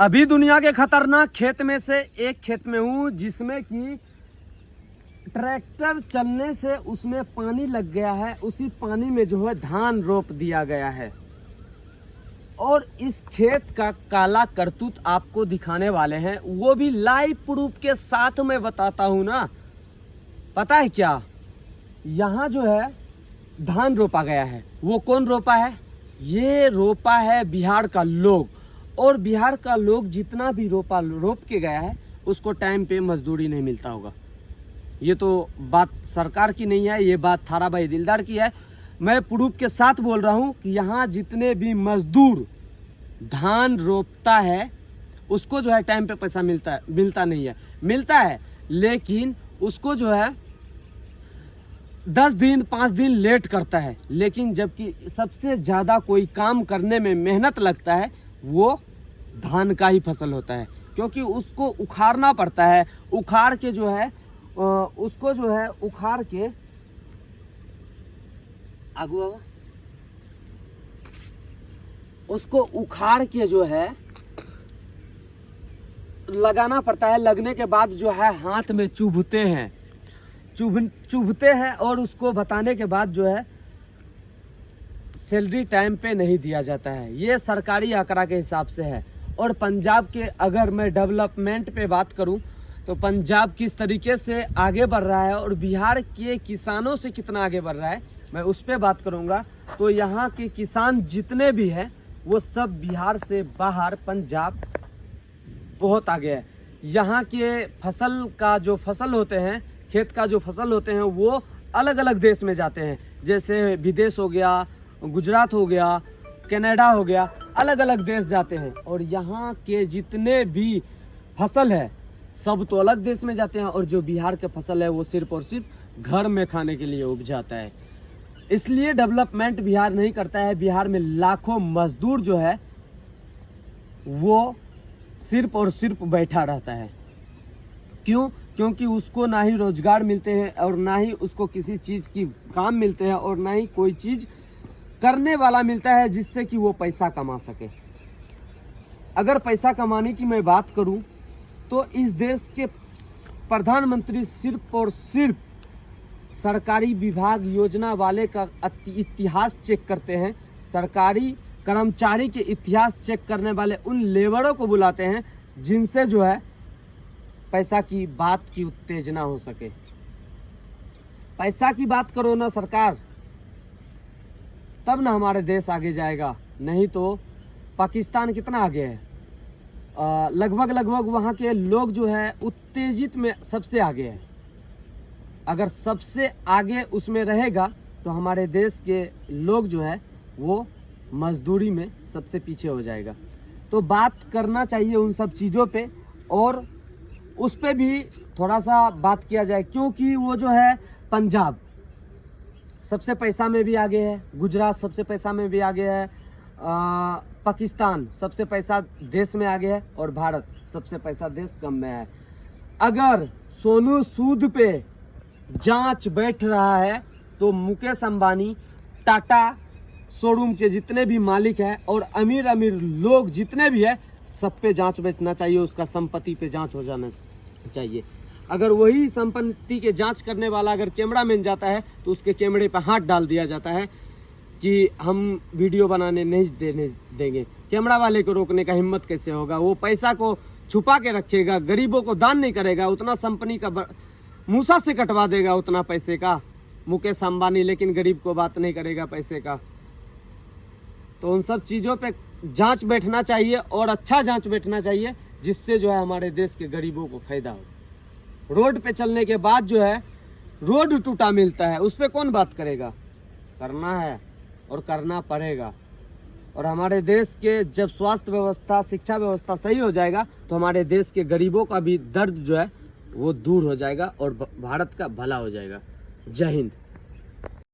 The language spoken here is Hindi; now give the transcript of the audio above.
अभी दुनिया के खतरनाक खेत में से एक खेत में हूँ जिसमें कि ट्रैक्टर चलने से उसमें पानी लग गया है। उसी पानी में जो है धान रोप दिया गया है और इस खेत का काला करतूत आपको दिखाने वाले हैं, वो भी लाइव प्रूफ के साथ में बताता हूँ ना। पता है क्या, यहाँ जो है धान रोपा गया है। वो कौन रोपा है? ये रोपा है बिहार का लोग। और बिहार का लोग जितना भी रोप के गया है उसको टाइम पे मजदूरी नहीं मिलता होगा। ये तो बात सरकार की नहीं है, ये बात थारा भाई दिलदार की है। मैं प्रूफ के साथ बोल रहा हूँ कि यहाँ जितने भी मजदूर धान रोपता है उसको जो है टाइम पे पैसा मिलता नहीं है। मिलता है लेकिन उसको जो है 10 दिन 5 दिन लेट करता है। लेकिन जबकि सबसे ज़्यादा कोई काम करने में मेहनत लगता है वो धान का ही फसल होता है, क्योंकि उसको उखाड़ना पड़ता है। उखाड़ के जो है उसको जो है उखाड़ के उसको उखाड़ के जो है लगाना पड़ता है। लगने के बाद जो है हाथ में चुभते हैं और उसको बताने के बाद जो है सैलरी टाइम पे नहीं दिया जाता है। ये सरकारी आंकड़ा के हिसाब से है। और पंजाब के अगर मैं डेवलपमेंट पे बात करूं तो पंजाब किस तरीके से आगे बढ़ रहा है और बिहार के किसानों से कितना आगे बढ़ रहा है मैं उस पर बात करूंगा। तो यहाँ के किसान जितने भी हैं वो सब बिहार से बाहर पंजाब बहुत आगे है। यहाँ के फसल का जो फसल होते हैं, खेत का जो फसल होते हैं वो अलग अलग देश में जाते हैं। जैसे विदेश हो गया, गुजरात हो गया, कनाडा हो गया, अलग अलग देश जाते हैं। और यहाँ के जितने भी फसल है सब तो अलग देश में जाते हैं। और जो बिहार के फसल है वो सिर्फ और सिर्फ घर में खाने के लिए उपजाता है। इसलिए डेवलपमेंट बिहार नहीं करता है। बिहार में लाखों मजदूर जो है वो सिर्फ और सिर्फ बैठा रहता है। क्यों? क्योंकि उसको ना ही रोजगार मिलते हैं और ना ही उसको किसी चीज़ की काम मिलते हैं और ना ही कोई चीज़ करने वाला मिलता है जिससे कि वो पैसा कमा सके। अगर पैसा कमाने की मैं बात करूं तो इस देश के प्रधानमंत्री सिर्फ और सिर्फ सरकारी विभाग योजना वाले का इतिहास चेक करते हैं। सरकारी कर्मचारी के इतिहास चेक करने वाले उन लेबरों को बुलाते हैं जिनसे जो है पैसा की बात की उत्तेजना हो सके। पैसा की बात करो ना सरकार, तब ना हमारे देश आगे जाएगा। नहीं तो पाकिस्तान कितना आगे है, लगभग वहाँ के लोग जो है उत्तेजित में सबसे आगे है। अगर सबसे आगे उसमें रहेगा तो हमारे देश के लोग जो है वो मजदूरी में सबसे पीछे हो जाएगा। तो बात करना चाहिए उन सब चीज़ों पे और उस पे भी थोड़ा सा बात किया जाए, क्योंकि वो जो है पंजाब सबसे पैसा में भी आगे है, गुजरात सबसे पैसा में भी आगे है, पाकिस्तान सबसे पैसा देश में आगे है और भारत सबसे पैसा देश कम में है। अगर सोनू सूद पे जांच बैठ रहा है तो मुकेश अंबानी, टाटा शोरूम के जितने भी मालिक हैं और अमीर अमीर लोग जितने भी हैं सब पे जांच बैठना चाहिए। उसका संपत्ति पे जांच हो जाना चाहिए। अगर वही संपत्ति के जांच करने वाला अगर कैमरामैन जाता है तो उसके कैमरे पर हाथ डाल दिया जाता है कि हम वीडियो बनाने नहीं देंगे। कैमरा वाले को रोकने का हिम्मत कैसे होगा? वो पैसा को छुपा के रखेगा, गरीबों को दान नहीं करेगा, उतना कंपनी का मूसा से कटवा देगा उतना पैसे का मुकेश अंबानी, लेकिन गरीब को बात नहीं करेगा पैसे का। तो उन सब चीज़ों पे जांच बैठना चाहिए और अच्छा जांच बैठना चाहिए जिससे जो है हमारे देश के गरीबों को फायदा हो। रोड पे चलने के बाद जो है रोड टूटा मिलता है, उस पर कौन बात करेगा? करना है और करना पड़ेगा। और हमारे देश के जब स्वास्थ्य व्यवस्था, शिक्षा व्यवस्था सही हो जाएगा तो हमारे देश के गरीबों का भी दर्द जो है वो दूर हो जाएगा और भारत का भला हो जाएगा। जय हिंद।